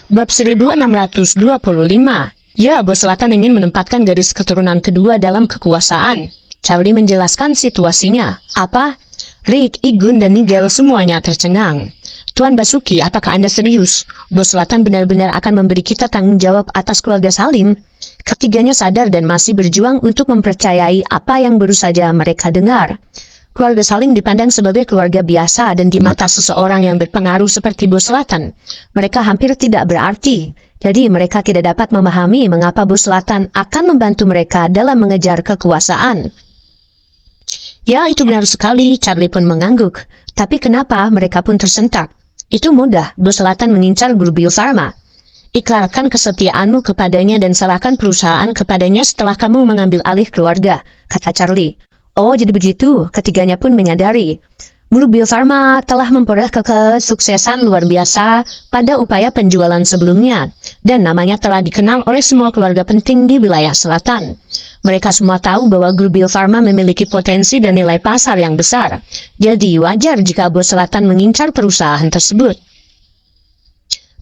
Bab 1625. Ya, Bos Selatan ingin menempatkan garis keturunan kedua dalam kekuasaan. Charlie menjelaskan situasinya. Apa? Rick, Igun, dan Nigel semuanya tercengang. Tuan Basuki, apakah Anda serius? Bos Selatan benar-benar akan memberi kita tanggung jawab atas keluarga Salim? Ketiganya sadar dan masih berjuang untuk mempercayai apa yang baru saja mereka dengar. Keluarga Salim dipandang sebagai keluarga biasa dan di mata seseorang yang berpengaruh seperti Bos Selatan, mereka hampir tidak berarti. Jadi mereka tidak dapat memahami mengapa Bos Selatan akan membantu mereka dalam mengejar kekuasaan. Ya, itu benar sekali, Charlie pun mengangguk. Tapi kenapa mereka pun tersentak? Itu mudah, Bos Selatan mengincar Guru Bio Farma. Ikrarkan kesetiaanmu kepadanya dan serahkan perusahaan kepadanya setelah kamu mengambil alih keluarga, kata Charlie. Oh, jadi begitu, ketiganya pun menyadari. Guru Bio Farma telah memperoleh kesuksesan luar biasa pada upaya penjualan sebelumnya, dan namanya telah dikenal oleh semua keluarga penting di wilayah selatan. Mereka semua tahu bahwa Guru Bio Farma memiliki potensi dan nilai pasar yang besar, jadi wajar jika Bos Selatan mengincar perusahaan tersebut.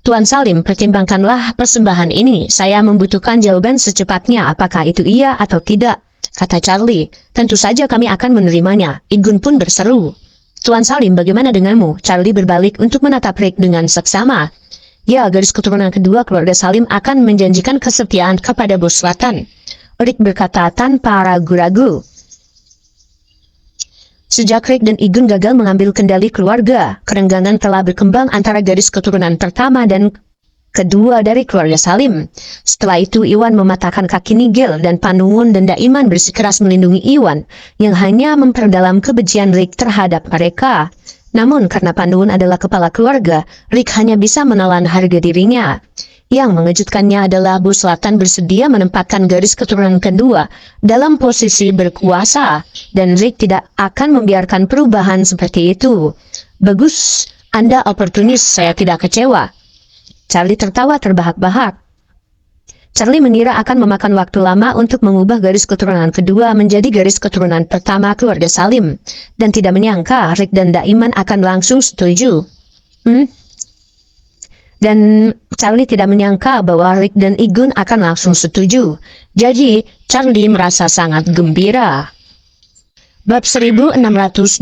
Tuan Salim, pertimbangkanlah persembahan ini. Saya membutuhkan jawaban secepatnya, apakah itu iya atau tidak, kata Charlie. Tentu saja kami akan menerimanya, Igun pun berseru. Tuan Salim, bagaimana denganmu? Charlie berbalik untuk menatap Rick dengan seksama. Ya, garis keturunan kedua keluarga Salim akan menjanjikan kesetiaan kepada Bos Selatan, Rick berkata tanpa ragu-ragu. Sejak Rick dan Igun gagal mengambil kendali keluarga, kerenggangan telah berkembang antara garis keturunan pertama dan kedua dari keluarga Salim. Setelah itu Iwan mematahkan kaki Nigel dan Panungun dan Daiman bersikeras melindungi Iwan yang hanya memperdalam kebencian Rick terhadap mereka. Namun karena Panungun adalah kepala keluarga, Rick hanya bisa menelan harga dirinya. Yang mengejutkannya adalah Bos Selatan bersedia menempatkan garis keturunan kedua dalam posisi berkuasa, dan Rick tidak akan membiarkan perubahan seperti itu. Bagus, Anda oportunis, saya tidak kecewa. Charlie tertawa terbahak-bahak. Charlie mengira akan memakan waktu lama untuk mengubah garis keturunan kedua menjadi garis keturunan pertama keluarga Salim, dan tidak menyangka Rick dan Daiman akan langsung setuju. Dan Charlie tidak menyangka bahwa Rick dan Igun akan langsung setuju. Jadi, Charlie merasa sangat gembira. Bab 1626.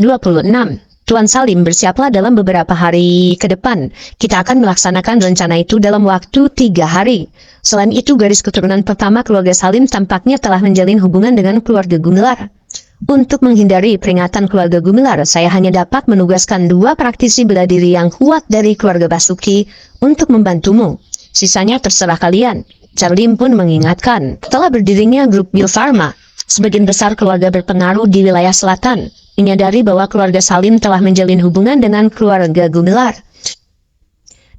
Tuan Salim, bersiaplah dalam beberapa hari ke depan. Kita akan melaksanakan rencana itu dalam waktu 3 hari. Selain itu, garis keturunan pertama keluarga Salim tampaknya telah menjalin hubungan dengan keluarga Gumelar. Untuk menghindari peringatan keluarga Gumelar, saya hanya dapat menugaskan 2 praktisi bela diri yang kuat dari keluarga Basuki untuk membantumu. Sisanya terserah kalian. Charlie pun mengingatkan, setelah berdirinya grup Bio Farma, sebagian besar keluarga berpengaruh di wilayah selatan menyadari bahwa keluarga Salim telah menjalin hubungan dengan keluarga Gumelar.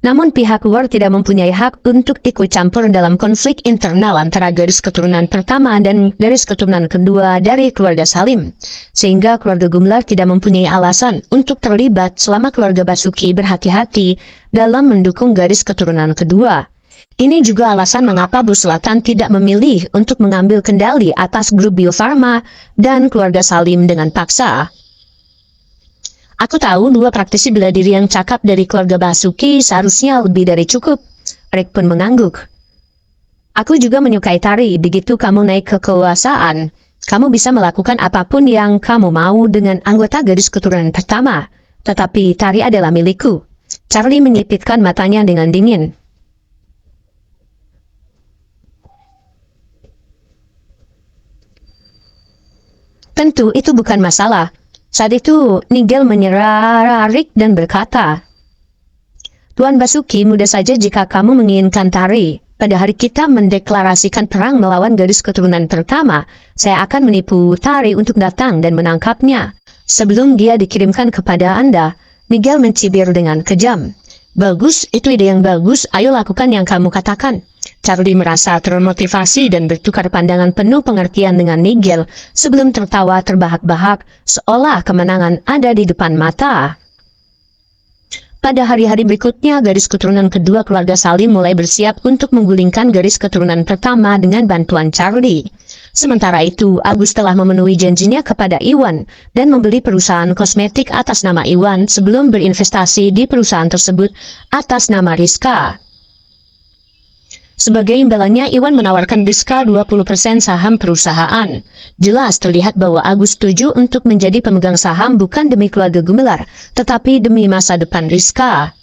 Namun pihak luar tidak mempunyai hak untuk ikut campur dalam konflik internal antara garis keturunan pertama dan garis keturunan kedua dari keluarga Salim, sehingga keluarga Gumelar tidak mempunyai alasan untuk terlibat selama keluarga Basuki berhati-hati dalam mendukung garis keturunan kedua. Ini juga alasan mengapa Bos Selatan tidak memilih untuk mengambil kendali atas grup Bio Farma dan keluarga Salim dengan paksa. Aku tahu 2 praktisi bela diri yang cakap dari keluarga Basuki seharusnya lebih dari cukup. Rick pun mengangguk. Aku juga menyukai Tari. Begitu kamu naik ke kekuasaan, kamu bisa melakukan apapun yang kamu mau dengan anggota garis keturunan pertama. Tetapi Tari adalah milikku. Charlie menyipitkan matanya dengan dingin. Tentu itu bukan masalah. Saat itu, Nigel menyerah Rick dan berkata, Tuan Basuki, mudah saja jika kamu menginginkan Tari. Pada hari kita mendeklarasikan perang melawan garis keturunan pertama, saya akan menipu Tari untuk datang dan menangkapnya. Sebelum dia dikirimkan kepada Anda, Nigel mencibir dengan kejam. Bagus, itu ide yang bagus, ayo lakukan yang kamu katakan. Charlie merasa termotivasi dan bertukar pandangan penuh pengertian dengan Nigel sebelum tertawa terbahak-bahak seolah kemenangan ada di depan mata. Pada hari-hari berikutnya, garis keturunan kedua keluarga Salim mulai bersiap untuk menggulingkan garis keturunan pertama dengan bantuan Charlie. Sementara itu, Agus telah memenuhi janjinya kepada Iwan dan membeli perusahaan kosmetik atas nama Iwan sebelum berinvestasi di perusahaan tersebut atas nama Rizka. Sebagai imbalannya, Iwan menawarkan Rizka 20% saham perusahaan. Jelas terlihat bahwa Agus setuju untuk menjadi pemegang saham bukan demi keluarga Gumelar, tetapi demi masa depan Rizka.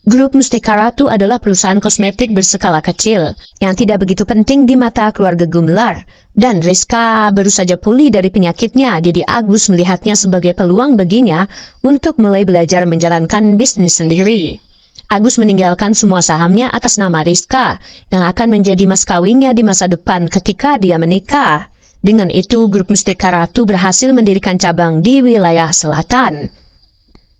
Grup Mustika Ratu adalah perusahaan kosmetik berskala kecil yang tidak begitu penting di mata keluarga Gumelar, dan Rizka baru saja pulih dari penyakitnya, jadi Agus melihatnya sebagai peluang baginya untuk mulai belajar menjalankan bisnis sendiri. Agus meninggalkan semua sahamnya atas nama Rizka yang akan menjadi mas kawinnya di masa depan ketika dia menikah. Dengan itu, Grup Mustika Ratu berhasil mendirikan cabang di wilayah selatan.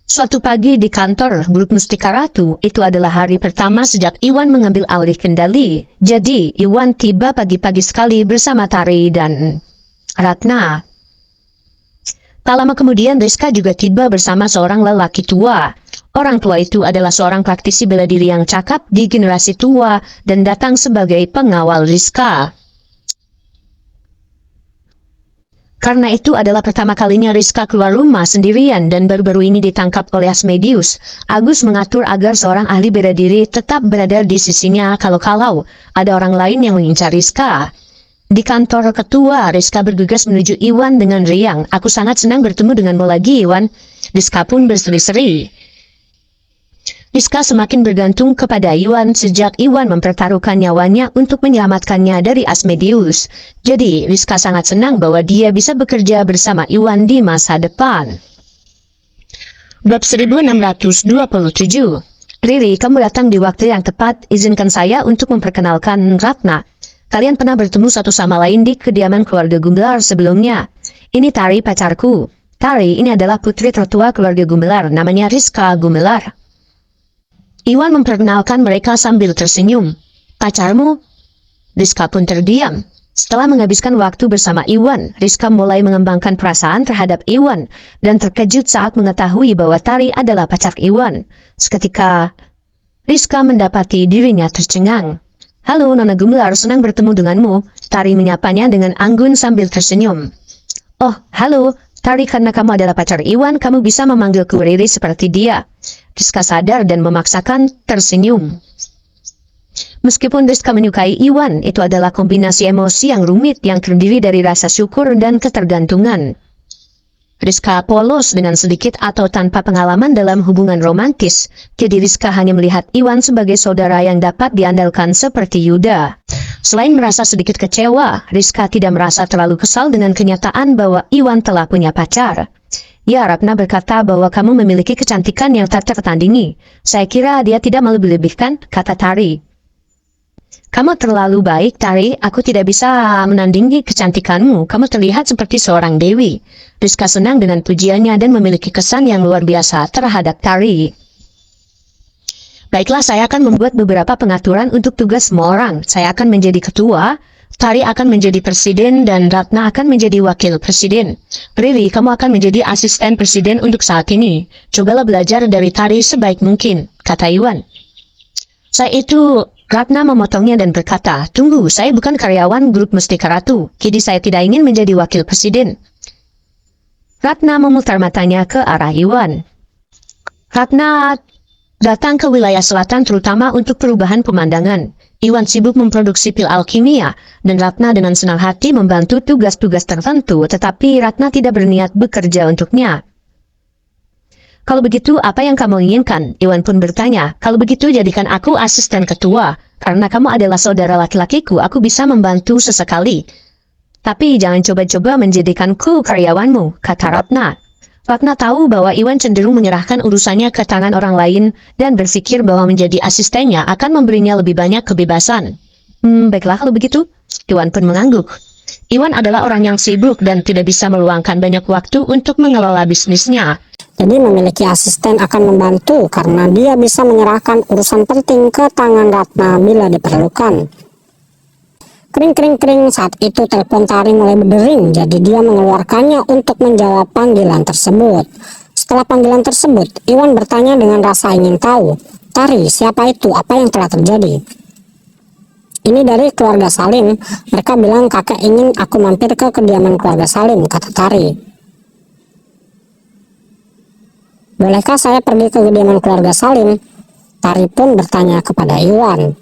Suatu pagi di kantor Grup Mustika Ratu, itu adalah hari pertama sejak Iwan mengambil alih kendali. Jadi, Iwan tiba pagi-pagi sekali bersama Tari dan Ratna. Tak lama kemudian, Rizka juga tiba bersama seorang lelaki tua. Orang tua itu adalah seorang praktisi bela diri yang cakap di generasi tua dan datang sebagai pengawal Rizka. Karena itu adalah pertama kalinya Rizka keluar rumah sendirian dan baru-baru ini ditangkap oleh Asmodeus. Agus mengatur agar seorang ahli bela diri tetap berada di sisinya kalau-kalau ada orang lain yang mengincar Rizka. Di kantor ketua, Rizka bergegas menuju Iwan dengan riang. "Aku sangat senang bertemu denganmu lagi, Iwan." Rizka pun berseri-seri. Rizka semakin bergantung kepada Iwan sejak Iwan mempertaruhkan nyawanya untuk menyelamatkannya dari Asmodeus. Jadi, Rizka sangat senang bahwa dia bisa bekerja bersama Iwan di masa depan. Bab 1627. "Riri, kamu datang di waktu yang tepat. Izinkan saya untuk memperkenalkan Ratna. Kalian pernah bertemu satu sama lain di kediaman keluarga Gumelar sebelumnya. Ini Tari, pacarku. Tari ini adalah putri tertua keluarga Gumelar, namanya Rizka Gumelar." Iwan memperkenalkan mereka sambil tersenyum. "Pacarmu?" Rizka pun terdiam. Setelah menghabiskan waktu bersama Iwan, Rizka mulai mengembangkan perasaan terhadap Iwan dan terkejut saat mengetahui bahwa Tari adalah pacar Iwan. Seketika, Rizka mendapati dirinya tercengang. "Halo Nona Gumelar, senang bertemu denganmu." Tari menyapanya dengan anggun sambil tersenyum. "Oh, halo Tari, karena kamu adalah pacar Iwan, kamu bisa memanggilku Riri seperti dia." Rizka sadar dan memaksakan tersenyum. Meskipun Rizka menyukai Iwan, itu adalah kombinasi emosi yang rumit yang terdiri dari rasa syukur dan ketergantungan. Rizka polos dengan sedikit atau tanpa pengalaman dalam hubungan romantis, jadi Rizka hanya melihat Iwan sebagai saudara yang dapat diandalkan seperti Yuda. Selain merasa sedikit kecewa, Rizka tidak merasa terlalu kesal dengan kenyataan bahwa Iwan telah punya pacar. "Ya, Ratna berkata bahwa kamu memiliki kecantikan yang tak tertandingi. Saya kira dia tidak melebih-lebihkan," kata Tari. "Kamu terlalu baik, Tari. Aku tidak bisa menandingi kecantikanmu. Kamu terlihat seperti seorang dewi." Rizka senang dengan pujiannya dan memiliki kesan yang luar biasa terhadap Tari. "Baiklah, saya akan membuat beberapa pengaturan untuk tugas semua orang. Saya akan menjadi ketua, Tari akan menjadi presiden, dan Ratna akan menjadi wakil presiden. Riri, kamu akan menjadi asisten presiden untuk saat ini. Cobalah belajar dari Tari sebaik mungkin," kata Iwan. Saat itu, Ratna memotongnya dan berkata, "Tunggu, saya bukan karyawan Grup Mustika Ratu, jadi saya tidak ingin menjadi wakil presiden." Ratna memutar matanya ke arah Iwan. Ratna datang ke wilayah selatan terutama untuk perubahan pemandangan. Iwan sibuk memproduksi pil alkimia, dan Ratna dengan senang hati membantu tugas-tugas tertentu, tetapi Ratna tidak berniat bekerja untuknya. "Kalau begitu, apa yang kamu inginkan?" Iwan pun bertanya. "Kalau begitu, jadikan aku asisten ketua. Karena kamu adalah saudara laki-lakiku, aku bisa membantu sesekali. Tapi jangan coba-coba menjadikanku karyawanmu," kata Ratna. Ratna tahu bahwa Iwan cenderung menyerahkan urusannya ke tangan orang lain dan berpikir bahwa menjadi asistennya akan memberinya lebih banyak kebebasan. Baiklah kalau begitu." Iwan pun mengangguk. Iwan adalah orang yang sibuk dan tidak bisa meluangkan banyak waktu untuk mengelola bisnisnya. Jadi memiliki asisten akan membantu karena dia bisa menyerahkan urusan penting ke tangan Ratna bila diperlukan. Kering, saat itu telepon Tari mulai berdering, jadi dia mengeluarkannya untuk menjawab panggilan tersebut. Setelah panggilan tersebut, Iwan bertanya dengan rasa ingin tahu, "Tari, siapa itu? Apa yang telah terjadi?" "Ini dari keluarga Salim. Mereka bilang kakek ingin aku mampir ke kediaman keluarga Salim," kata Tari. "Bolehkah saya pergi ke kediaman keluarga Salim?" Tari pun bertanya kepada Iwan.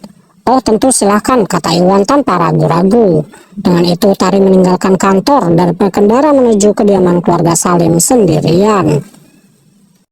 Oh tentu silakan, kata Iwan tanpa ragu-ragu. Dengan itu Tari meninggalkan kantor dan berkendara menuju kediaman keluarga Salim sendirian.